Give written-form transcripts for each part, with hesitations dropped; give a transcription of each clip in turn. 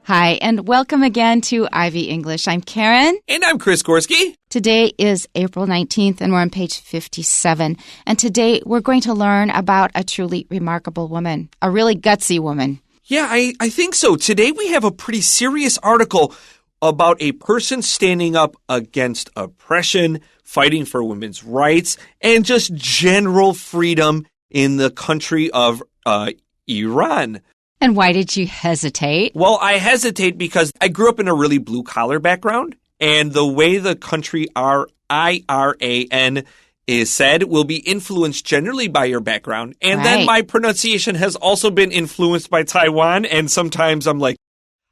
Hi, and welcome again to Ivy English. I'm Karen. And I'm Chris Gorski. Today is April 19th, and we're on page 57. And today we're going to learn about a truly remarkable woman, a really gutsy woman. Yeah, I think so. Today we have a pretty serious article about a person standing up against oppression, fighting for women's rights, and just general freedom in the country of Iran. And why did you hesitate? Well, I hesitate because I grew up in a really blue-collar background, and the way the country IRAN is said will be influenced generally by your background. And then my pronunciation has also been influenced by Taiwan, and sometimes I'm like,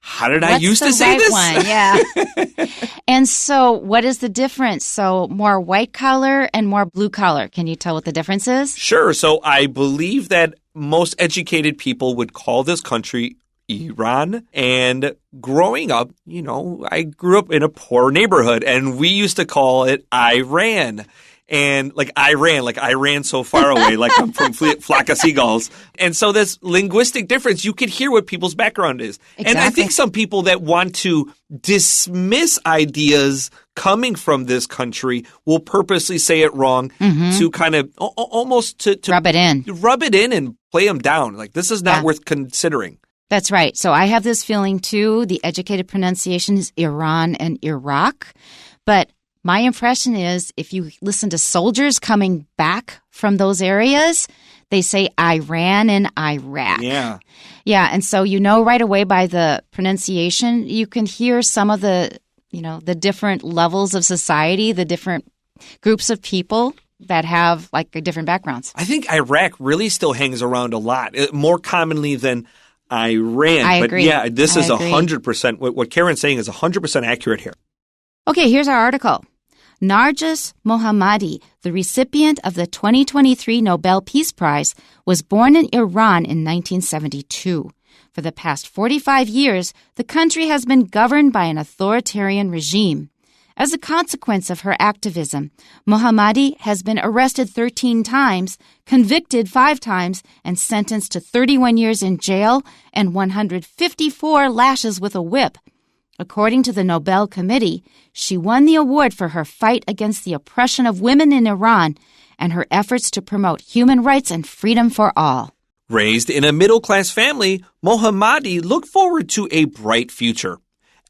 how did I used to say this? One? Yeah. And so what is the difference? So more white collar and more blue collar. Can you tell what the difference is? Sure. So I believe that most educated people would call this country Iran. And growing up, I grew up in a poor neighborhood, and we used to call it Iran. And I ran so far away, like I'm from flock of seagulls. And so this linguistic difference, you could hear what people's background is. Exactly. And I think some people that want to dismiss ideas coming from this country will purposely say it wrong to kind of almost to rub it in and play them down. Like, this is not worth considering. That's right. So I have this feeling too. The educated pronunciation is Iran and Iraq. But my impression is if you listen to soldiers coming back from those areas, they say Iran and Iraq. Yeah. Yeah. And so right away by the pronunciation, you can hear some of the different levels of society, the different groups of people that have different backgrounds. I think Iraq really still hangs around a lot, more commonly than Iran. I agree. But yeah, this is 100%. What Karen's saying is 100% accurate here. Okay, here's our article. Narges Mohammadi, the recipient of the 2023 Nobel Peace Prize, was born in Iran in 1972. For the past 45 years, the country has been governed by an authoritarian regime. As a consequence of her activism, Mohammadi has been arrested 13 times, convicted 5 times, and sentenced to 31 years in jail and 154 lashes with a whip. According to the Nobel Committee, she won the award for her fight against the oppression of women in Iran and her efforts to promote human rights and freedom for all. Raised in a middle-class family, Mohammadi looked forward to a bright future.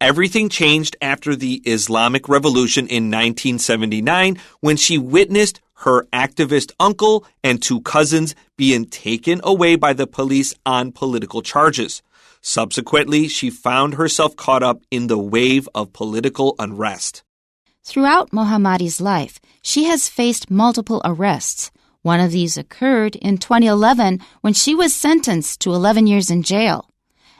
Everything changed after the Islamic Revolution in 1979 when she witnessed her activist uncle and 2 cousins being taken away by the police on political charges. Subsequently, she found herself caught up in the wave of political unrest. Throughout Mohammadi's life, she has faced multiple arrests. One of these occurred in 2011 when she was sentenced to 11 years in jail.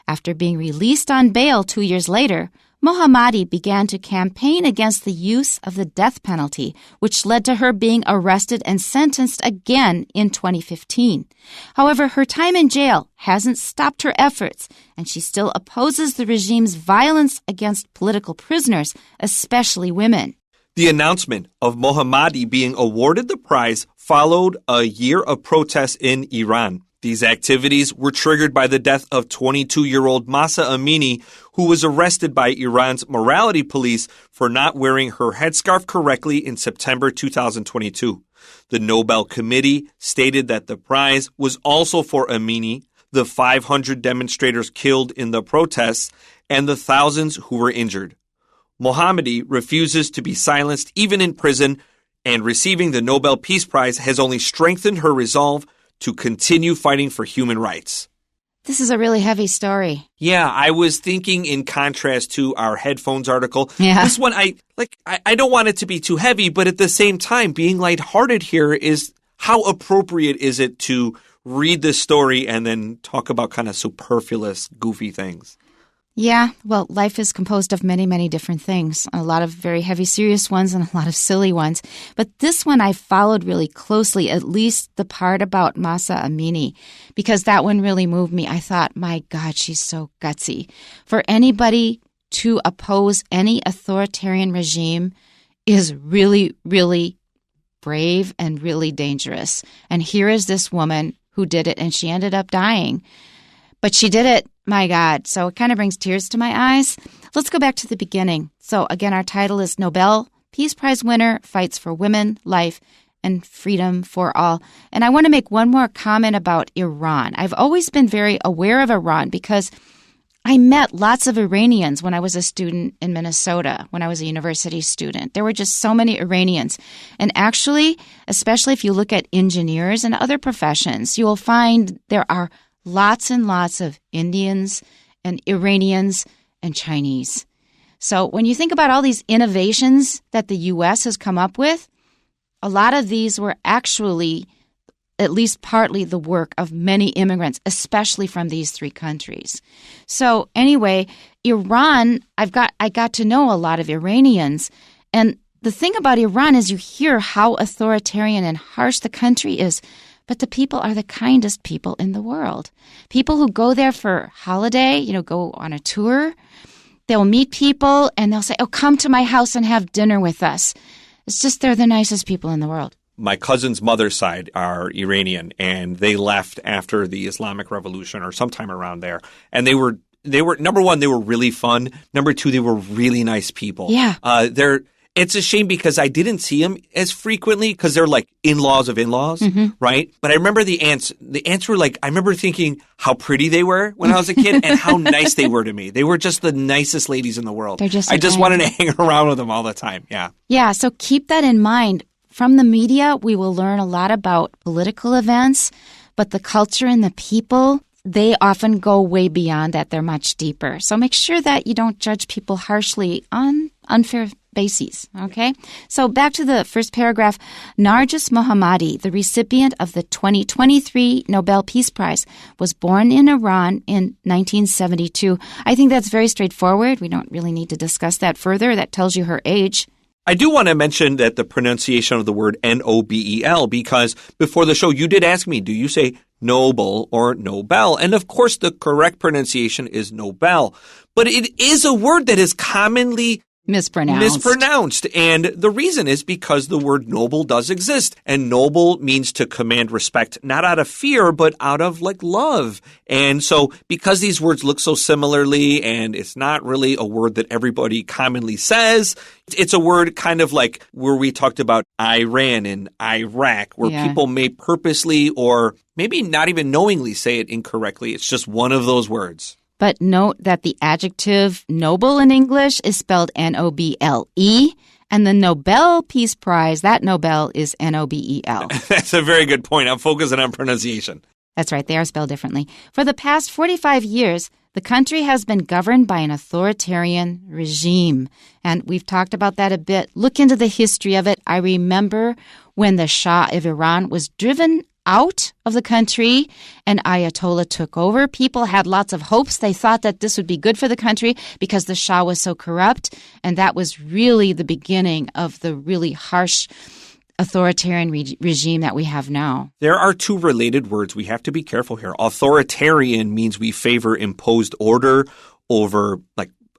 After being released on bail 2 years later, Mohammadi began to campaign against the use of the death penalty, which led to her being arrested and sentenced again in 2015. However, her time in jail hasn't stopped her efforts, and she still opposes the regime's violence against political prisoners, especially women. The announcement of Mohammadi being awarded the prize followed a year of protests in Iran. These activities were triggered by the death of 22-year-old Mahsa Amini, who was arrested by Iran's morality police for not wearing her headscarf correctly in September 2022. The Nobel Committee stated that the prize was also for Amini, the 500 demonstrators killed in the protests, and the thousands who were injured. Mohammadi refuses to be silenced even in prison, and receiving the Nobel Peace Prize has only strengthened her resolve to continue fighting for human rights. This is a really heavy story. Yeah, I was thinking in contrast to our headphones article. Yeah. This one, I don't want it to be too heavy, but at the same time, being lighthearted here is how appropriate is it to read this story and then talk about kind of superfluous, goofy things. Yeah, well, life is composed of many, many different things. A lot of very heavy, serious ones and a lot of silly ones. But this one I followed really closely, at least the part about Mahsa Amini, because that one really moved me. I thought, my God, she's so gutsy. For anybody to oppose any authoritarian regime is really, really brave and really dangerous. And here is this woman who did it, and she ended up dying. But she did it, my God. So it kind of brings tears to my eyes. Let's go back to the beginning. So again, our title is Nobel Peace Prize winner fights for women, life, and freedom for all. And I want to make one more comment about Iran. I've always been very aware of Iran because I met lots of Iranians when I was a student in Minnesota, when I was a university student. There were just so many Iranians. And actually, especially if you look at engineers and other professions, you will find there are lots and lots of Indians and Iranians and Chinese. So when you think about all these innovations that the U.S. has come up with, a lot of these were actually at least partly the work of many immigrants, especially from these three countries. So anyway, Iran, I got to know a lot of Iranians. And the thing about Iran is you hear how authoritarian and harsh the country is, but the people are the kindest people in the world. People who go there for holiday, go on a tour, they'll meet people and they'll say, oh, come to my house and have dinner with us. It's just they're the nicest people in the world. My cousin's mother's side are Iranian, and they left after the Islamic Revolution or sometime around there. And they were number one, they were really fun. Number two, they were really nice people. Yeah. It's a shame because I didn't see them as frequently because they're like in-laws of in-laws, right? But I remember the aunts were like, I remember thinking how pretty they were when I was a kid and how nice they were to me. They were just the nicest ladies in the world. I just wanted to hang around with them all the time. Yeah. Yeah. So keep that in mind. From the media, we will learn a lot about political events, but the culture and the people, they often go way beyond that. They're much deeper. So make sure that you don't judge people harshly on unfair bases, okay? So back to the first paragraph. Narges Mohammadi, the recipient of the 2023 Nobel Peace Prize, was born in Iran in 1972. I think that's very straightforward. We don't really need to discuss that further. That tells you her age. I do want to mention that the pronunciation of the word Nobel, because before the show you did ask me, do you say Nobel or Nobel? And of course the correct pronunciation is Nobel. But it is a word that is commonly mispronounced. And the reason is because the word noble does exist. And noble means to command respect, not out of fear, but out of love. And so because these words look so similarly and it's not really a word that everybody commonly says, it's a word kind of like where we talked about Iran and Iraq, where people may purposely or maybe not even knowingly say it incorrectly. It's just one of those words. But note that the adjective noble in English is spelled N-O-B-L-E, and the Nobel Peace Prize, that Nobel is N-O-B-E-L. That's a very good point. I'm focusing on pronunciation. That's right. They are spelled differently. For the past 45 years, the country has been governed by an authoritarian regime. And we've talked about that a bit. Look into the history of it. I remember when the Shah of Iran was driven out of the country and Ayatollah took over. People had lots of hopes. They thought that this would be good for the country because the Shah was so corrupt. And that was really the beginning of the really harsh authoritarian regime that we have now. There are two related words. We have to be careful here. Authoritarian means we favor imposed order over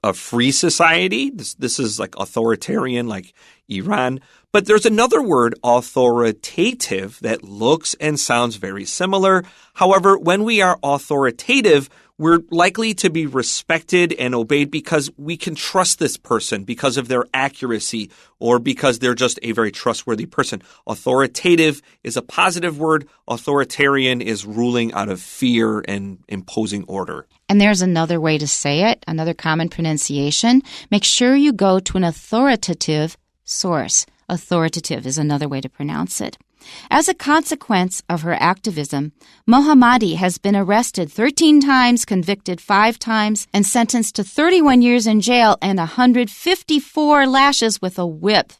a free society. This is like authoritarian, like Iran. But there's another word, authoritative, that looks and sounds very similar. However, when we are authoritative, we're likely to be respected and obeyed because we can trust this person because of their accuracy or because they're just a very trustworthy person. Authoritative is a positive word. Authoritarian is ruling out of fear and imposing order. And there's another way to say it, another common pronunciation. Make sure you go to an authoritative source. Authoritative is another way to pronounce it. As a consequence of her activism, Mohammadi has been arrested 13 times, convicted 5 times, and sentenced to 31 years in jail and 154 lashes with a whip.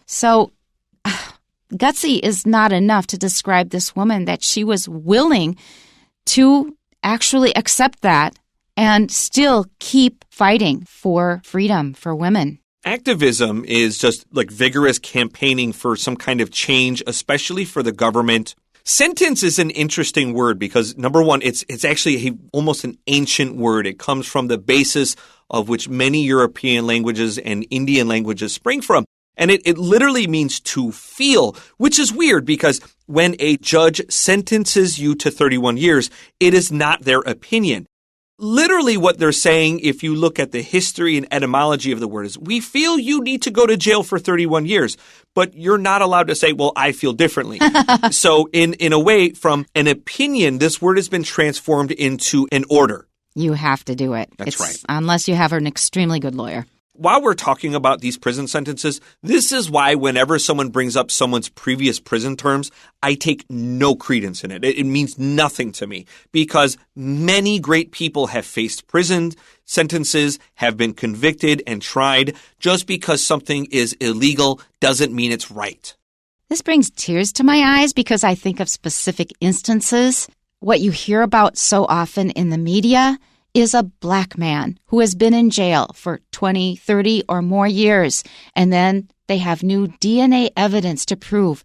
So, gutsy is not enough to describe this woman, that she was willing to actually accept that and still keep fighting for freedom for women. Activism is just like vigorous campaigning for some kind of change, especially for the government. Sentence is an interesting word because, number one, it's actually almost an ancient word. It comes from the basis of which many European languages and Indian languages spring from. And it literally means to feel, which is weird because when a judge sentences you to 31 years, it is not their opinion. Literally what they're saying, if you look at the history and etymology of the word, is we feel you need to go to jail for 31 years, but you're not allowed to say, well, I feel differently. So in a way, from an opinion, this word has been transformed into an order. You have to do it. That's right. Unless you have an extremely good lawyer. While we're talking about these prison sentences, this is why whenever someone brings up someone's previous prison terms, I take no credence in it. It means nothing to me because many great people have faced prison sentences, have been convicted and tried. Just because something is illegal doesn't mean it's right. This brings tears to my eyes because I think of specific instances. What you hear about so often in the media is a black man who has been in jail for 20, 30 or more years, and then they have new DNA evidence to prove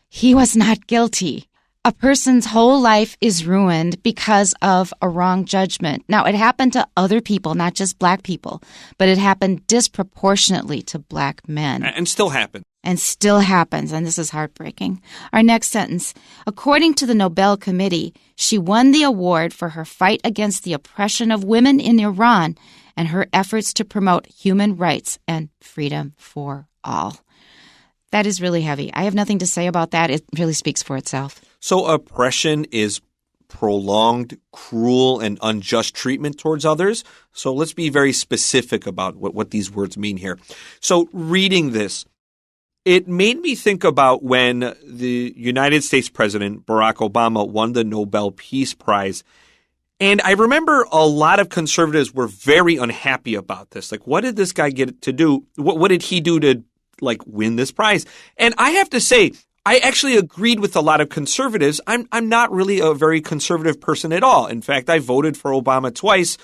he was not guilty. A person's whole life is ruined because of a wrong judgment. Now, it happened to other people, not just black people, but it happened disproportionately to black men. And still happens. And still happens, and this is heartbreaking. Our next sentence. According to the Nobel Committee, she won the award for her fight against the oppression of women in Iran and her efforts to promote human rights and freedom for all. That is really heavy. I have nothing to say about that. It really speaks for itself. So oppression is prolonged, cruel, and unjust treatment towards others. So let's be very specific about what these words mean here. So reading this, it made me think about when the United States President, Barack Obama, won the Nobel Peace Prize. And I remember a lot of conservatives were very unhappy about this. Like, what did this guy get to do? What did he do to, win this prize? And I have to say, I actually agreed with a lot of conservatives. I'm not really a very conservative person at all. In fact, I voted for Obama twice.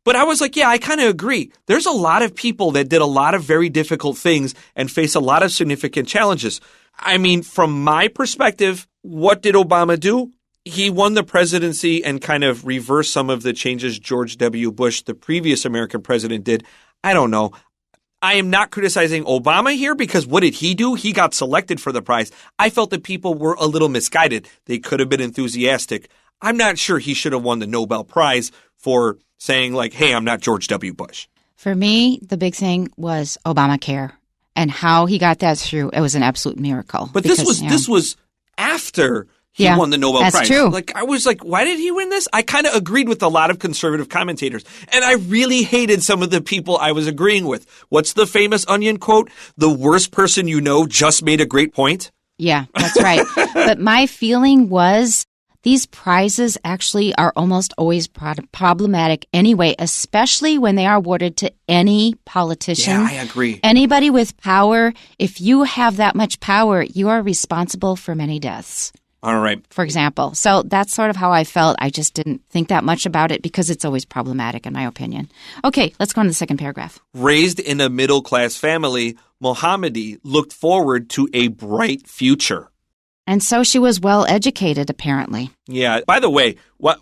But I was like, yeah, I kind of agree. There's a lot of people that did a lot of very difficult things and face a lot of significant challenges. I mean, from my perspective, what did Obama do? He won the presidency and kind of reversed some of the changes George W. Bush, the previous American president, did. I don't know. I am not criticizing Obama here because what did he do? He got selected for the prize. I felt that people were a little misguided. They could have been enthusiastic. I'm not sure he should have won the Nobel Prize for saying hey, I'm not George W. Bush. For me, the big thing was Obamacare and how he got that through. It was an absolute miracle. But this was after he won the Nobel Prize. That's true. I was like, why did he win this? I kind of agreed with a lot of conservative commentators. And I really hated some of the people I was agreeing with. What's the famous Onion quote? The worst person you know just made a great point. Yeah, that's right. But my feeling was these prizes actually are almost always problematic anyway, especially when they are awarded to any politician. Yeah, I agree. Anybody with power, if you have that much power, you are responsible for many deaths. All right. For example. So that's sort of how I felt. I just didn't think that much about it because it's always problematic, in my opinion. Okay, let's go on to the second paragraph. Raised in a middle-class family, Mohammadi looked forward to a bright future. And so she was well educated, apparently. Yeah. By the way,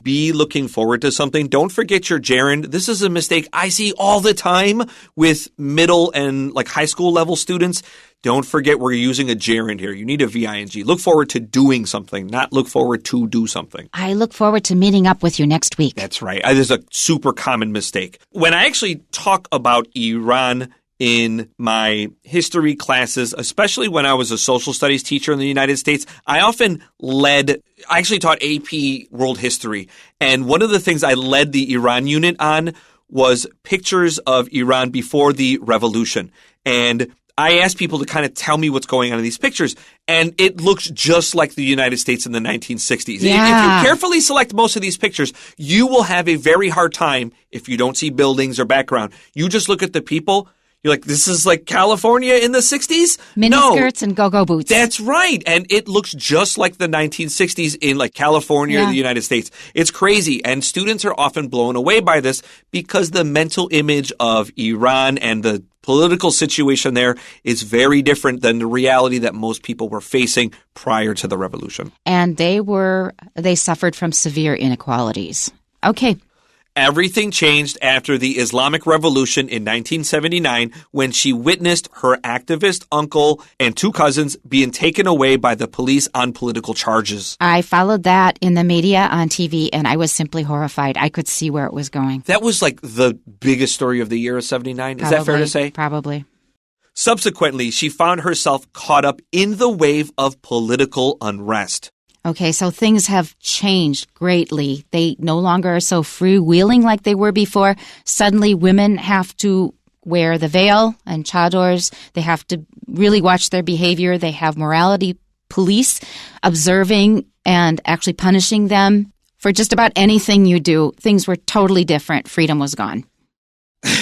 be looking forward to something. Don't forget your gerund. This is a mistake I see all the time with middle and high school level students. Don't forget we're using a gerund here. You need a VING. Look forward to doing something, not look forward to do something. I look forward to meeting up with you next week. That's right. There's a super common mistake. When I actually talk about Iran in my history classes, especially when I was a social studies teacher in the United States, I actually taught AP World History. And one of the things I led the Iran unit on was pictures of Iran before the revolution. And I asked people to kind of tell me what's going on in these pictures, and it looks just like the United States in the 1960s. Yeah. If you carefully select most of these pictures, you will have a very hard time if you don't see buildings or background. You just look at the people. You're like, this is like California in the 60s? Miniskirts and go-go boots. That's right. And it looks just like the 1960s in California or the United States. It's crazy. And students are often blown away by this because the mental image of Iran and the political situation there is very different than the reality that most people were facing prior to the revolution. And they suffered from severe inequalities. Okay. Everything changed after the Islamic Revolution in 1979 when she witnessed her activist uncle and 2 cousins being taken away by the police on political charges. I followed that in the media on TV, and I was simply horrified. I could see where it was going. That was like the biggest story of the year of 79. Is that fair to say? Probably. Subsequently, she found herself caught up in the wave of political unrest. Okay, so things have changed greatly. They no longer are so freewheeling like they were before. Suddenly, women have to wear the veil and chadors. They have to really watch their behavior. They have morality police observing and actually punishing them for just about anything you do. Things were totally different. Freedom was gone.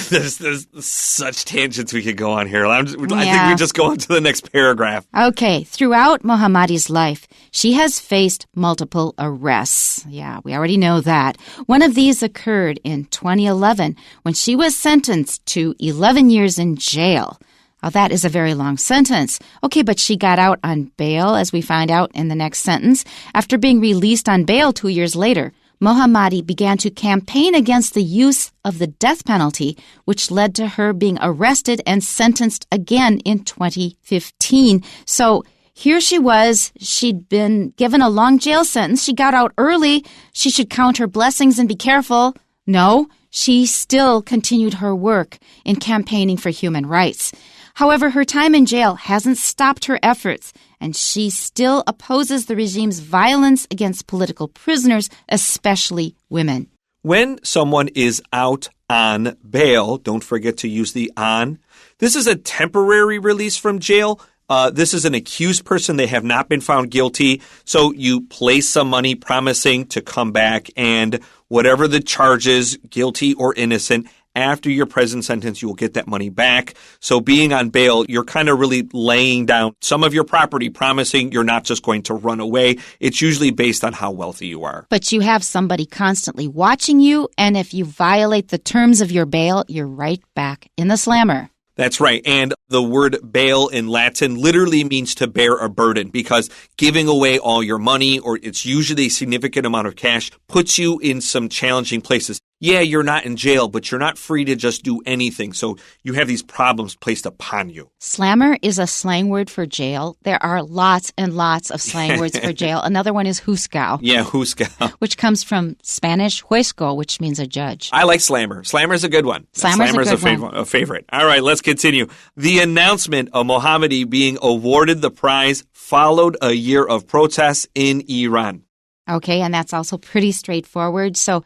There's such tangents we could go on here. I think we just go on to the next paragraph. Okay. Throughout Mohammadi's life, she has faced multiple arrests. Yeah, we already know that. One of these occurred in 2011 when she was sentenced to 11 years in jail. Now, that is a very long sentence. Okay, but she got out on bail, as we find out in the next sentence. After being released on bail 2 years later, Mohammadi began to campaign against the use of the death penalty, which led to her being arrested and sentenced again in 2015. So here she was. She'd been given a long jail sentence. She got out early. She should count her blessings and be careful. No, she still continued her work in campaigning for human rights. However, her time in jail hasn't stopped her efforts, and she still opposes the regime's violence against political prisoners, especially women. When someone is out on bail, don't forget to use the on. This is a temporary release from jail. This is an accused person. They have not been found guilty. So you place some money promising to come back, and whatever the charges, guilty or innocent, after your prison sentence, you will get that money back. So being on bail, you're kind of really laying down some of your property, promising you're not just going to run away. It's usually based on how wealthy you are. But you have somebody constantly watching you, and if you violate the terms of your bail, you're right back in the slammer. That's right. And the word bail in Latin literally means to bear a burden, because giving away all your money, or it's usually a significant amount of cash, puts you in some challenging places. Yeah, you're not in jail, but you're not free to just do anything. So you have these problems placed upon you. Slammer is a slang word for jail. There are lots and lots of slang words for jail. Another one is juzgao. Yeah, juzgao. Which comes from Spanish juezgo, which means a judge. I like slammer. Slammer's a good one. Slammer's a favorite. All right, let's continue. The announcement of Mohammadi being awarded the prize followed a year of protests in Iran. Okay, and that's also pretty straightforward. So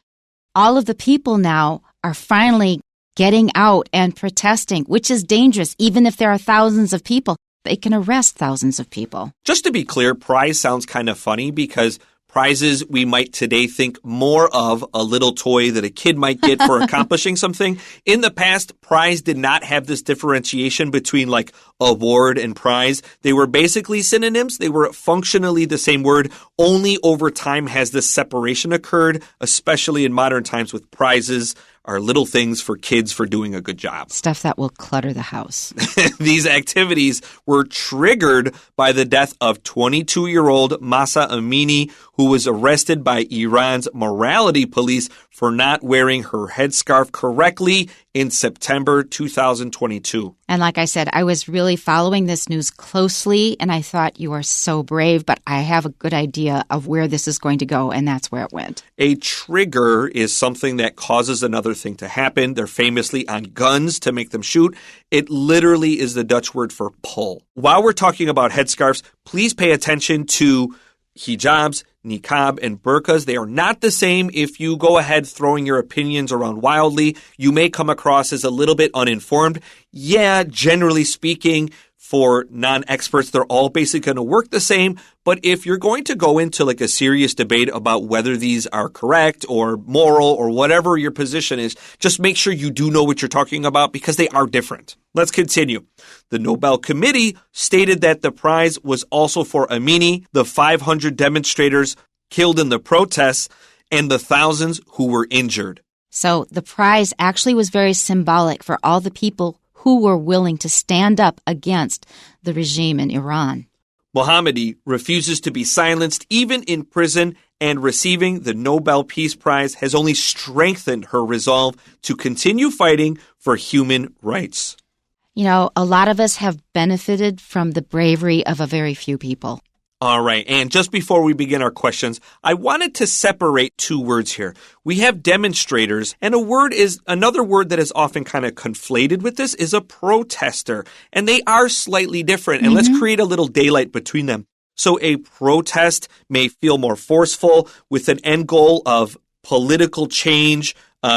all of the people now are finally getting out and protesting, which is dangerous. Even if there are thousands of people, they can arrest thousands of people. Just to be clear, prize sounds kind of funny because prizes we might today think more of a little toy that a kid might get for accomplishing something. In the past, prize did not have this differentiation between like award and prize. They were basically synonyms. They were functionally the same word. Only over time has this separation occurred, especially in modern times with prizes are little things for kids for doing a good job. Stuff that will clutter the house. These activities were triggered by the death of 22-year-old Mahsa Amini, who was arrested by Iran's morality police for not wearing her headscarf correctly in September 2022. And like I said, I was really following this news closely, and I thought, you are so brave, but I have a good idea of where this is going to go, and that's where it went. A trigger is something that causes another thing to happen. They're famously on guns to make them shoot. It literally is the Dutch word for pull. While we're talking about headscarves, please pay attention to hijabs, niqab, and burqas. They are not the same. If you go ahead throwing your opinions around wildly, you may come across as a little bit uninformed. Yeah, generally speaking, for non-experts, they're all basically going to work the same. But if you're going to go into like a serious debate about whether these are correct or moral or whatever your position is, just make sure you do know what you're talking about because they are different. Let's continue. The Nobel Committee stated that the prize was also for Amini, the 500 demonstrators killed in the protests, and the thousands who were injured. So the prize actually was very symbolic for all the people who were willing to stand up against the regime in Iran. Mohammadi refuses to be silenced even in prison and receiving the Nobel Peace Prize has only strengthened her resolve to continue fighting for human rights. You know, a lot of us have benefited from the bravery of a very few people. All right, and just before we begin our questions, I wanted to separate two words here. We have demonstrators, and another word that is often kind of conflated with this is a protester, and they are slightly different, and let's create a little daylight between them. So a protest may feel more forceful with an end goal of political change.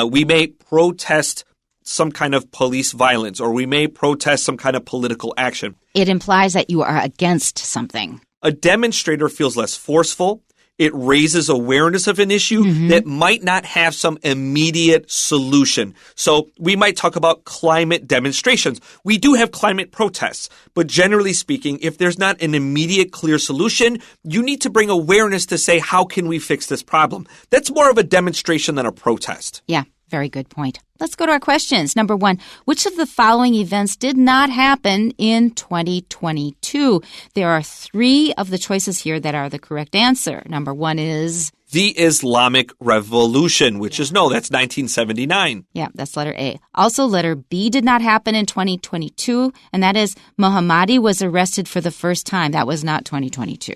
We may protest some kind of police violence, or we may protest some kind of political action. It implies that you are against something. A demonstrator feels less forceful. It raises awareness of an issue that might not have some immediate solution. So we might talk about climate demonstrations. We do have climate protests, but generally speaking, if there's not an immediate clear solution, you need to bring awareness to say, how can we fix this problem? That's more of a demonstration than a protest. Yeah, very good point. Let's go to our questions. Number 1, which of the following events did not happen in 2022? There are 3 of the choices here that are the correct answer. Number 1 is... the Islamic Revolution, which is that's 1979. Yeah, that's letter A. Also, letter B did not happen in 2022, and that is Mohammadi was arrested for the first time. That was not 2022.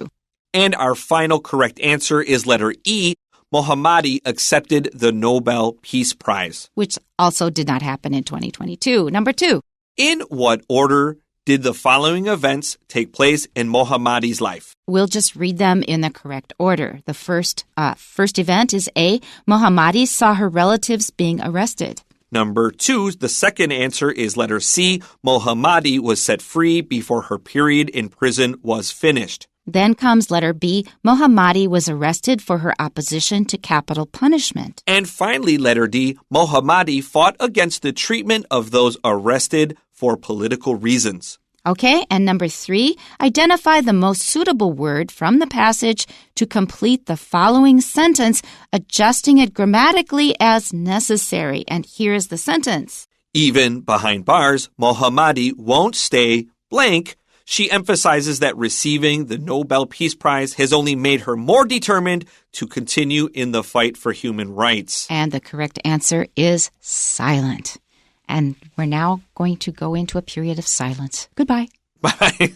And our final correct answer is letter E. Mohammadi accepted the Nobel Peace Prize, which also did not happen in 2022. Number 2. In what order did the following events take place in Mohammadi's life? We'll just read them in the correct order. The first event is A. Mohammadi saw her relatives being arrested. Number 2, the second answer is letter C. Mohammadi was set free before her period in prison was finished. Then comes letter B. Mohammadi was arrested for her opposition to capital punishment. And finally, letter D. Mohammadi fought against the treatment of those arrested for political reasons. Okay, and number 3, identify the most suitable word from the passage to complete the following sentence, adjusting it grammatically as necessary. And here's the sentence. Even behind bars, Mohammadi won't stay blank. She emphasizes that receiving the Nobel Peace Prize has only made her more determined to continue in the fight for human rights. And the correct answer is silent. And we're now going to go into a period of silence. Goodbye. Bye.